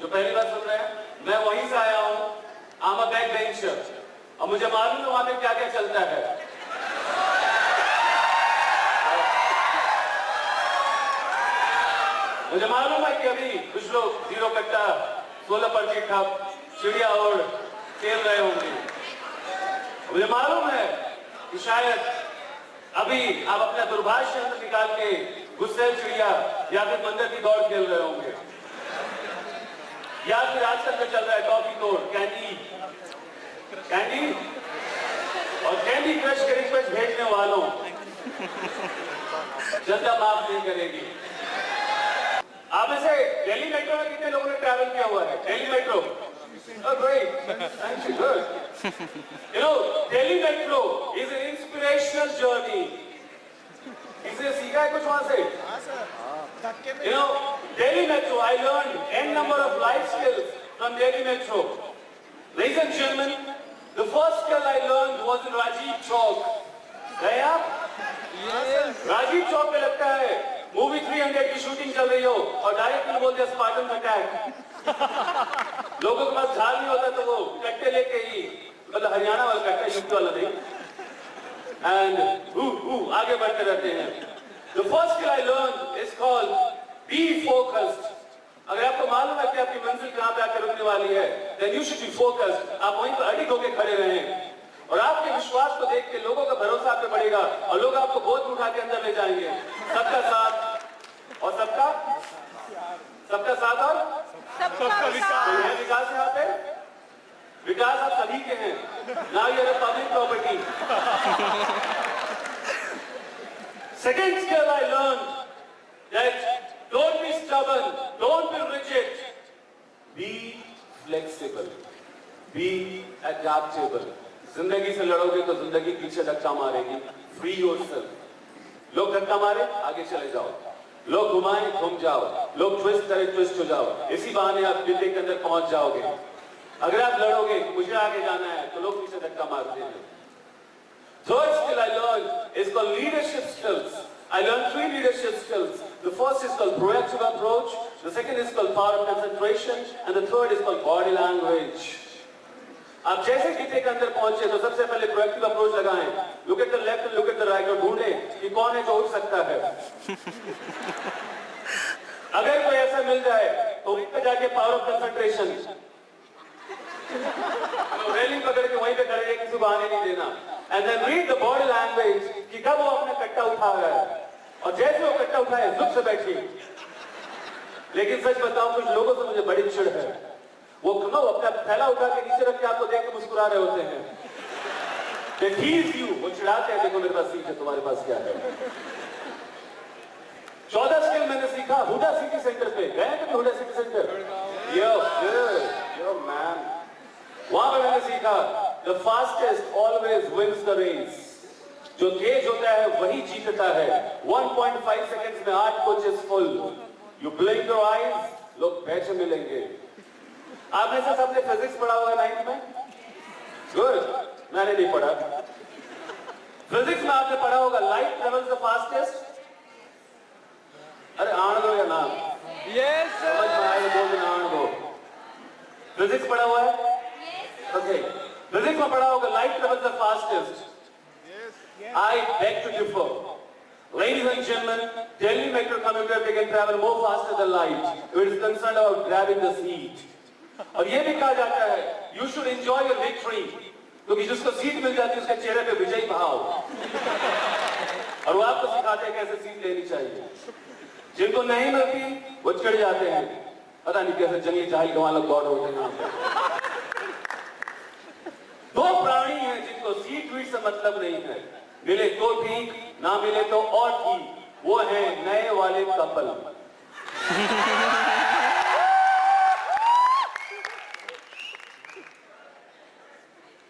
जो पहली बार सुन रहे हैं, मैं वहीं से आया हूं, I'm a backbencher, और मुझे मालूम है वहां पे क्या क्या चलता है। मुझे मालूम है कि अभी कुछ लोग 0 कट्टा 16 पर्ची ठप चिड़िया और खेल रहे होंगे। मुझे मालूम है कि शायद अभी आप अपना दुर्भाग्य यंत्र निकाल के गुस्सेल चिड़िया या फिर मंदिर की दौड़ खेल रहे होंगे, या फिर आजकल में चल रहा है टॉफी तोड़, कैंडी और कैंडी क्रश के रिक्वेस्ट भेजने वालों जनता माफ नहीं करेगी। आप में से दिल्ली मेट्रो में कितने लोगों ने ट्रैवल किया हुआ है? Delhi metro, oh great, thank you, good. You know, Delhi Metro is an inspirational journey. किसने सीखा है कुछ वहां से? You know, Delhi Metro, I learned n number of life skills from Delhi Metro. Ladies and gentlemen, the first skill I learned was in Rajiv Chowk. गए आप? राजीव चौक पे लगता है मूवी 300 की शूटिंग चल रही हो और डायरेक्टर बोलते हैं स्पार्टन अटैक। लोगों के पास झाल नहीं होता तो वो कट्टे लेके ही, मतलब हरियाणा वाला कट्टा, यूपी वाला नहीं, एंड आगे बढ़ते रहते हैं। The first skill I learned is called be focused. अगर आपको मालूम है कि आपकी मंजिल कहां पे आकर रुकने वाली है, then you should be focused. आप वहीं पर अडिग होकर खड़े रहें और आपके विश्वास को देख के लोगों का भरोसा आप पे बढ़ेगा और लोग आपको गोद में उठा के अंदर ले जाएंगे। सबका साथ और सबका साथ और सबका विकास। तो यह विकास यहाँ पे, विकास आप सभी के हैं। Now you are a public property. Second skill I learned that don't be stubborn, don't be rigid, be flexible, be adaptable. जिंदगी से लड़ोगे तो जिंदगी पीछे धक्का मारेगी। Free yourself. लोग धक्का मारे आगे चले जाओ, लोग घुमाए घूम जाओ, लोग ट्विस्ट करे ट्विस्ट हो जाओ, इसी बहाने आप दिल्ली के अंदर पहुंच जाओगे। अगर आप लड़ोगे मुझे आगे जाना है तो लोग पीछे धक्का मारते हैं। Third skill I learned is called leadership skills. I learned 3 leadership skills. The first is called proactive approach, the second is called power of concentration, and the third is called body language. आप जैसे गीते के अंदर पहुंचे तो सबसे पहले proactive approach लगाएं, look at the left and look at the right, और ढूंढें कि कौन है जो उठ सकता है। अगर कोई ऐसा मिल जाए तो ऊपर जाके पावर ऑफ कंसंट्रेशन, रेलिंग पकड़ के वहीं पे खड़े रहे, किसी को आने नहीं देना, and then read the body language कि कब वो अपना कट्टा उठा रहा है, और जैसे वो कट्टा उठाए जुक से बैठिए। लेकिन सच बताऊं कुछ लोगों से मुझे बड़ी चिढ़ है, वो अपना थैला उठा के नीचे रख के आपको देख के मुस्कुरा रहे होते हैं। They tease you, वो चिढ़ाते हैं, देखो मेरे पास सीख है, तुम्हारे पास क्या है। 14 स्किल मैंने सीखा हुडा सिटी सेंटर पे। गए कभी Huda city centre? Yo man, वहां पे मैंने सीखा the fastest always wins the race. जो तेज होता है वही जीतता है। 1.5 seconds में 8 coaches full. You blink your eyes, लोग बैठे मिलेंगे। आपने से सबने फिजिक्स पढ़ा हुआ है 9th में? गुड, मैंने नहीं पढ़ा। फिजिक्स में आपने पढ़ा होगा लाइट ट्रेवल्स द फास्टेस्ट। अरे आण दो या नाम? Yes sir. समझ में आए दो दिन आण दो। फिजिक्स पढ़ा हुआ है? ओके, फिजिक्स में पढ़ा होगा light travels the fastest. I beg to differ. Ladies and gentlemen, Delhi Metro commuter they can travel more faster than light. It is concerned about grabbing the seat. और ये भी कहा जाता है you should enjoy your victory, क्योंकि जिसको seat मिल जाती है उसके चेहरे पे विजयी भाव, और वो आपको सिखाते हैं कैसे सीट लेनी चाहिए। जिनको नहीं मिलती वो चिढ़ जाते हैं, पता नहीं कैसे जंगली जाहिल गंवार लोग दौड़ होते हैं। दो प्राणी हैं जिनको सीट वीट से मतलब नहीं है, मिले तो ठीक, ना मिले तो और ठीक, वो है नए वाले couple.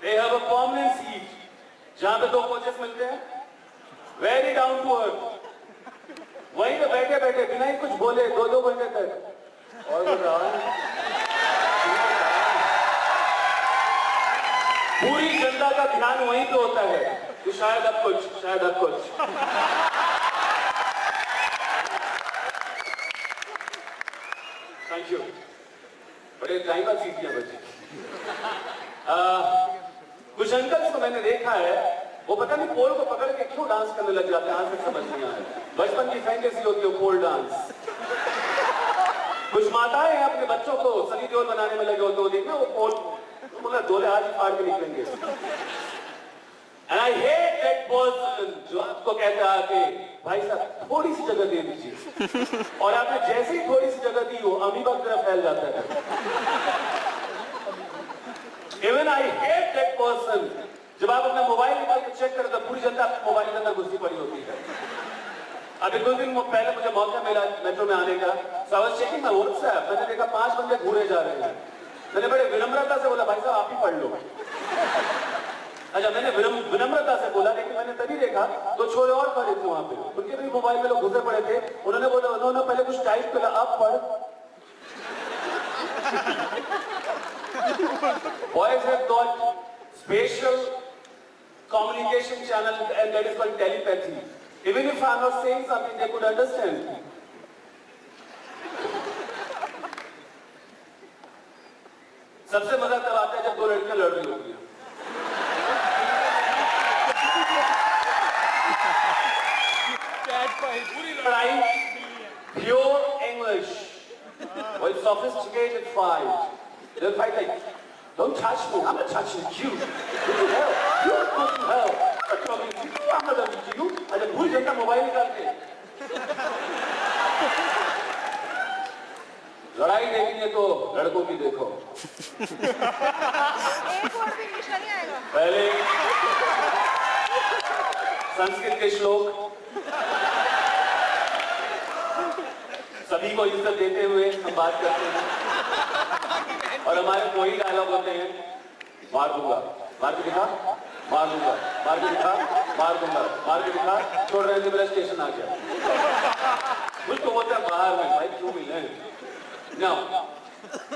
They have a permanent seat, जहां पे 2 कोचेस मिलते हैं, very down to earth, वहीं पे बैठे बैठे बिना ही कुछ बोले 2-2 घंटे तक। और पूरी जनता का ध्यान वहीं पे होता है कि शायद अब कुछ। Thank you. बड़े टाइम बाद सीटियां बची। कुछ अंकल्स को मैंने देखा है, वो पता नहीं पोल को पकड़ के क्यों डांस करने लग जाते हैं, आज तक समझ नहीं आया। बचपन की फैंटेसी होती है पोल डांस। कुछ माताएं हैं अपने बच्चों को सनी देओल बनाने में लगे होते हो, देखना वो पोल बोला दोले आज ही फाड़ के निकलेंगे। And I hate that person जो आपको कहता है कि भाई साहब थोड़ी सी जगह दे दीजिए, और आपने जैसे ही थोड़ी सी जगह दी वो अमीबा की तरफ फैल जाता है। Even I hate that person जब आप अपना मोबाइल निकाल के चेक करें तो पूरी जनता आपके मोबाइल के अंदर घुसी पड़ी होती है। अभी कुछ दिन पहले मुझे मौका मिला मेट्रो में आने का, so I was checking my WhatsApp, मैंने देखा 5 बंदे घूरे जा रहे हैं। मैंने बड़े विनम्रता से बोला भाई साहब आप ही पढ़ लो। अच्छा मैंने विनम्रता से बोला, लेकिन मैंने तभी देखा तो छोरे और खड़े थे वहां पे, उनके भी मोबाइल में लोग घुसे पड़े थे। उन्होंने बोला उन्होंने पहले कुछ टाइप किया, अब पढ़। Boys have got spatial communication channel and that is called telepathy. Even if I am not saying something, they could understand. सबसे मजा तब आता है जब दो लड़कियां लड़ रही होती हैं। पूरी लड़ाई pure English, with sophisticated fight. They'll fight like, don't touch me, I'm not touching you. Go to hell, you're going to hell. I'm talking to you, I'm not talking to you. अच्छा पूरी जनता mobile निकालते हैं। लड़ाई देखनी है तो लड़कों की देखो। एक और भी इंग्लिश नहीं आएगा। पहले संस्कृत के श्लोक सभी को इज्जत देते हुए हम बात करते हैं, और हमारे कोई डायलॉग होते हैं, मार दूंगा, मार के दिखा, मार दूंगा, मार के दिखा, मार दूंगा, मार के दिखा, छोड़ रहे थे मेरा स्टेशन आ गया। कुछ तो होता है बाहर में, भाई क्यों मिले ना।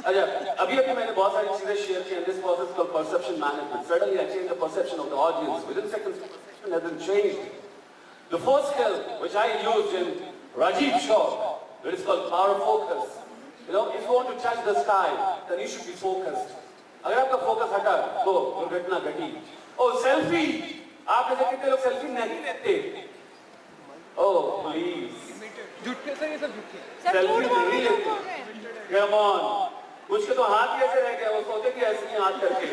अच्छा अभी मैंने बहुत सारी चीजें शेयर की। This process called perception management. Suddenly I change the perception of the audience within seconds. Perception has been changed. The first skill which I used in Rajiv Shaw, it is called power of focus. You know, if you want to touch the sky, then you should be focused. अगर आपका focus हटा तो दुर्घटना घटी। ओह selfie, आप ऐसे कितने लोग सेल्फी नहीं लेते? ओह प्लीज, झूठे से ये सब झूठे। सेल्फी नहीं लेते। Come on, कुछ के तो हाथ ही ऐसे रह गए, वो सोचे कि ऐसे ही हाथ करके।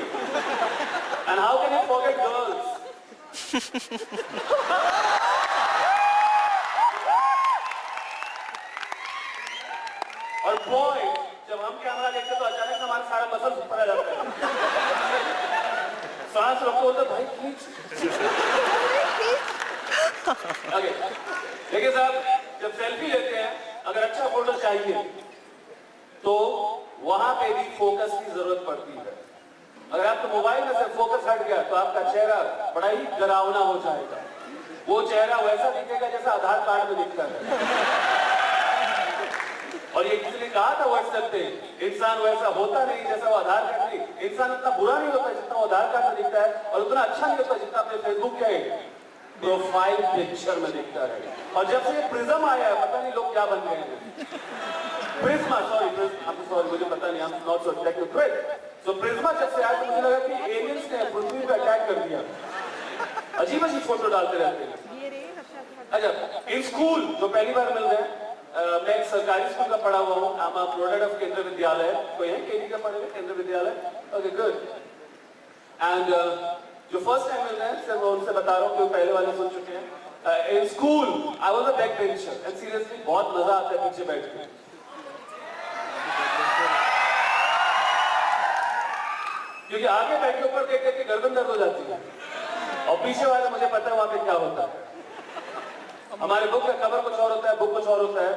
And how can you forget girls? और बॉय जब हम कैमरा देखते तो अचानक हमारे सारा मसल ऊपर आ जाता है, सांस रोको तो भाई खींच। ओके देखिए साहब, जब सेल्फी लेते हैं अगर अच्छा फोटो चाहिए तो वहां पे भी फोकस की जरूरत पड़ती है। अगर आपके मोबाइल में से फोकस हट गया तो आपका चेहरा बड़ा ही डरावना हो जाएगा। वो चेहरा वैसा दिखेगा जैसा आधार कार्ड में दिखता है। और ये किसी ने कहा था व्हाट्सएप पे, इंसान वैसा होता नहीं जैसा वो आधार कार्ड में। इंसान उतना बुरा नहीं होता जितना वो आधार कार्ड में दिखता है, और उतना अच्छा नहीं होता जितना अपने फेसबुक के प्रोफाइल पिक्चर में दिखता है। और जब से ये प्रिज्म आया है, पता नहीं लोग क्या बन गए हैं। प्रिज्मा, सॉरी मुझे पता नहीं, I'm not so technical. So Prisma जब से आया तो मुझे लगा कि एलियंस ने पृथ्वी पे अटैक कर दिया। अजीब अजीब फोटो डालते रहते हैं। अच्छा इन स्कूल जो पहली बार मिल रहे हैं, मैं एक सरकारी स्कूल का पढ़ा हुआ हूँ। I'm a product of केंद्र विद्यालय। कोई है केंद्र का पढ़े हुए केंद्र विद्यालय? Okay good. एंड जो फर्स्ट टाइम मिल रहे हैं सर, मैं उनसे बता रहा हूँ कि पहले वाले सुन चुके हैं। In school I was a back bencher and seriously बहुत मजा आता है पीछे बैठ के। क्योंकि आगे बैठ के ऊपर देख के गर्दन दर्द हो जाती है, और पीछे वाले मुझे पता है वहां पे क्या होता है। हमारे बुक का कवर कुछ और होता है, बुक कुछ और होता है।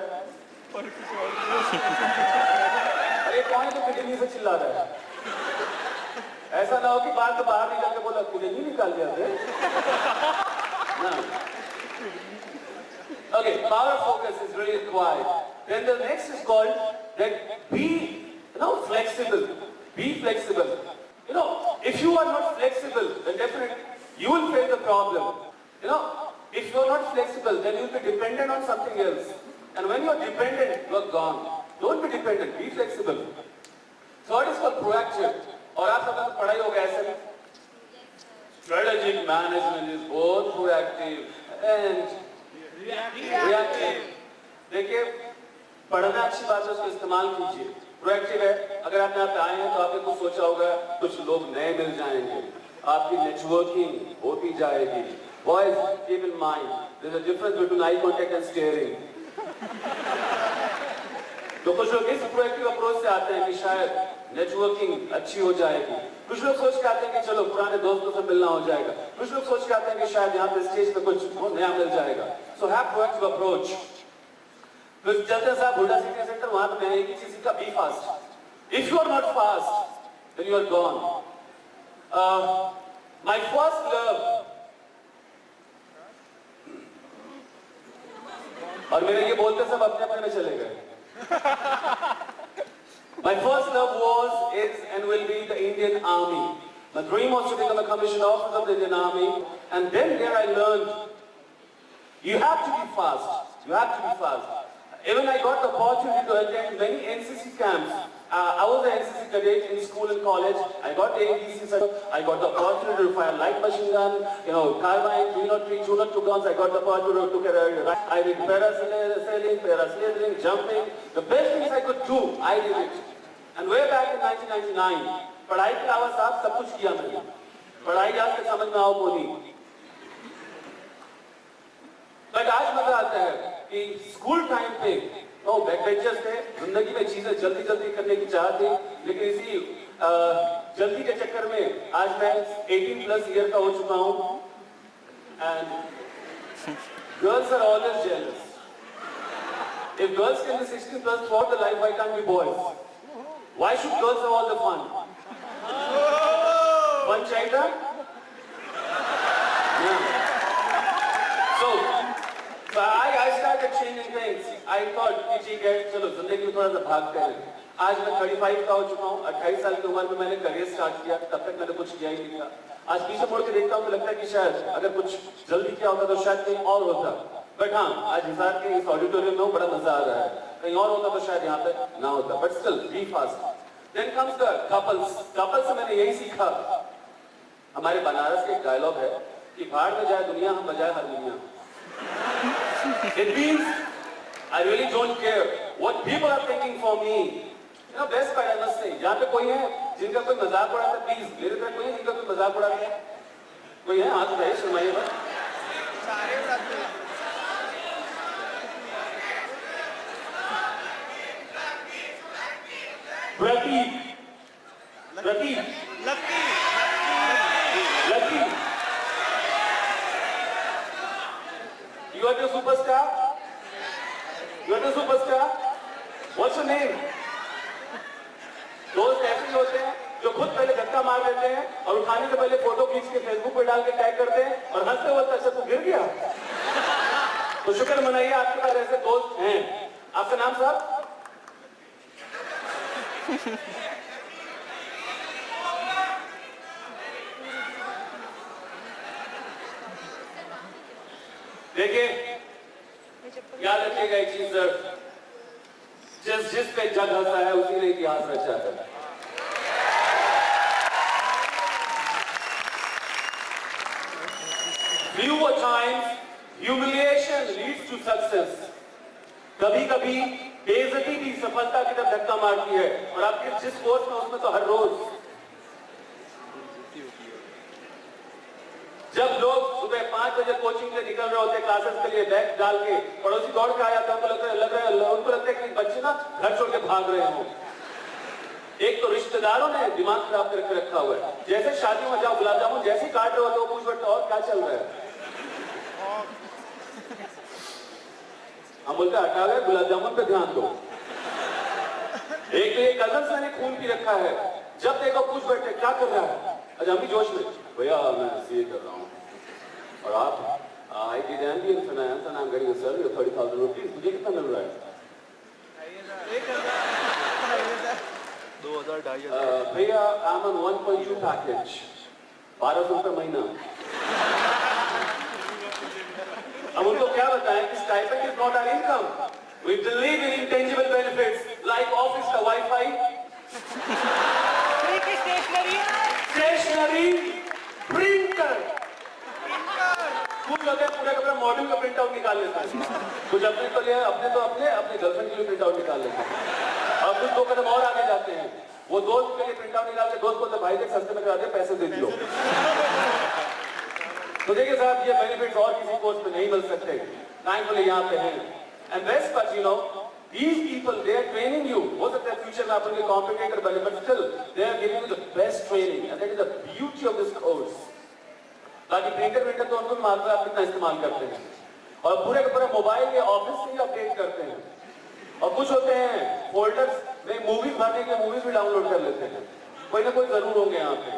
अरे कौन तो किडनी से चिल्ला रहा है? ऐसा ना हो कि बात बाहर निकल के बोला किडनी निकाल दिया थे ना। Okay, power of focus is really required. Then the next is called that be, flexible. Be flexible. If you are not flexible, then definitely you will face the problem. If you are not flexible, then you will be dependent on something else. And when you are dependent, you are gone. Don't be dependent. Be flexible. Third is called proactive. और आप सबका पढ़ाई होगा ऐसे में. Strategic management is both proactive and reactive. देखिए, पढ़ना अच्छी बात है, उसको इस्तेमाल कीजिए. प्रोएक्टिव है, अगर आप यहाँ पे आए हैं तो आपने कुछ सोचा होगा, कुछ लोग नए मिल जाएंगे, आपकी नेटवर्किंग होती जाएगी. Boys, keep in mind, there's a difference between eye contact and staring. तो कुछ लोग इस प्रोएक्टिव अप्रोच से आते हैं कि शायद नेटवर्किंग अच्छी हो जाएगी. कुछ लोग सोच के आते हैं कि चलो पुराने दोस्तों से मिलना हो जाएगा. कुछ लोग सोच के आते हैं कि शायद यहाँ पे स्टेज पे कुछ नया मिल जाएगा. So have proactive approach. तो चलते साहब हुडा सिटी सेंटर, वहां पे मैं एक ही चीज का be fast. If you are not fast, then you are gone. My first love. और मेरे ये बोलते सब अपने अपने में चले गए. My first love was, is and will be the Indian Army. My dream was to become a commissioned officer of the Indian Army, and then there I learned you have to be fast. You have to be fast. Even I got the opportunity to attend many NCC camps. I was an NCC cadet in school and college. I got the ADC, I got the opportunity to fire light machine gun, carbine, 303, 202 guns. I got the opportunity to I did parasailing, parasailing, jumping. The best things I could do, I did it. And way back in 1999, पढ़ाई के अलावा साहब सब कुछ किया मैंने. पढ़ाई आज तक समझ में आओ बोली. बट आज मजा आता है कि स्कूल टाइम पे बैक बेंचर्स थे, जिंदगी में चीजें जल्दी जल्दी करने की चाह थी, लेकिन इसी जल्दी के चक्कर में आज मैं 18+ ईयर का हो चुका हूं. And girls are always jealous. If girls can be 16+ throughout the life, why can't be boys? Why should girls have all the fun? Fun China? Yeah. So I started changing things. I thought कि ठीक है, चलो जिंदगी में थोड़ा सा भागते हैं. आज मैं 35 का हो चुका हूँ. 28 साल की उम्र में मैंने करियर स्टार्ट किया. तब तक मैंने कुछ किया ही नहीं था. आज पीछे मुड़ के देखता हूँ तो लगता है कि शायद अगर कुछ जल्दी किया होता तो शायद कहीं और होता. बट हाँ, आज हिसार के इस ऑडिटोरियम में बड़ा मजा आ रहा है. कहीं और होता तो शायद यहाँ पे ना होता. But still be fast. Then comes the couples. Couples से मैंने यही सीखा. हमारे बनारस के एक डायलॉग है कि भाड़ में जाए दुनिया, हम बजाए harmonium. It means I really don't care what people are thinking for me. Best part I must say. यहाँ पे कोई है जिनका कोई मजाक उड़ाता है? प्लीज मेरे तरफ कोई है जिनका कोई मजाक उड़ाता है? कोई है? हाथ उठाइए, शर्माइए मत. सारे उड़ाते हैं. Pradeep. Lucky. You are the superstar? You are the superstar? What's your name? दोस्त ऐसे होते हैं जो खुद पहले धक्का मार देते हैं और उठाने से पहले फोटो खींच के फेसबुक पे डाल के टैग करते हैं और हंसते हुए अच्छा तू गिर गया. तो शुक्र मनाइए आपके पास ऐसे दोस्त हैं. आपका नाम साहब? देखिए, याद रखिएगा एक चीज सर, जिस पे जग हंसा है उसी ने इतिहास रचा है. Few times humiliation leads to success. कभी कभी बेइज्जती भी सफलता की तरफ धक्का मारती है. और आपके जिस कोर्स में उसमें तो हर रोज जब लोग सुबह 5 बजे कोचिंग से निकल रहे होते क्लासेस के लिए, बैग डाल के पड़ोसी दौड़ के आया था, उनको लगता है कि बच्चे ना घर छोड़ के भाग रहे हो. एक तो रिश्तेदारों ने दिमाग खराब करके रखा हुआ है. जैसे शादी में जाओ गुलाब जामुन जैसे काट रहे हो तो पूछ बैठते और क्या चल रहा है. हम बोलते हटा गए, गुलाब जामुन पे ध्यान दो. एक तो ये कजन्स मैंने खून पी रखा है, जब देखो पूछ बैठे क्या कर रहा है. अच्छा हम भी जोश में, भैया मैं सीए कर रहा हूँ और आप I did MBA in finance and I am getting a salary of 30,000 rupees. मुझे कितना मिल रहा है? 2000 भैया आई एम ऑन 1.2 पैकेज, 1200 रुपये महीना. अब उनको क्या बताएं कि stipend is not our income. We believe in intangible benefits like office का वाईफाई. निकाल लेते हैं, कुछ अपने को लिए अपने गर्लफ्रेंड के लिए प्रिंट आउट निकाल लेते हैं, और कुछ 2 कदम और आगे जाते हैं, वो दोस्त के लिए प्रिंट आउट निकाल के दोस्त को भाई देख सस्ते में करा दे, पैसे दे दियो। तो देखिए साहब, ये बेनिफिट्स और किसी कोर्स में नहीं मिल सकते, थैंकफुली यहाँ पे हैं। And best part, you know, these people, they are training you. हो सकता है फ्यूचर में आप उनके कॉम्पिटिटर बने, but still they are giving you the best training, and that is the beauty of this course. बाकी प्रिंटर तो उनको मालूम है आप कितना इस्तेमाल करते हैं, और पूरे के पूरे मोबाइल या ऑफिस से ही अपडेट करते हैं, और कुछ होते हैं फोल्डर्स में मूवीज भरने के, मूवीज भी डाउनलोड कर लेते हैं, कोई ना कोई जरूर होंगे यहाँ पे।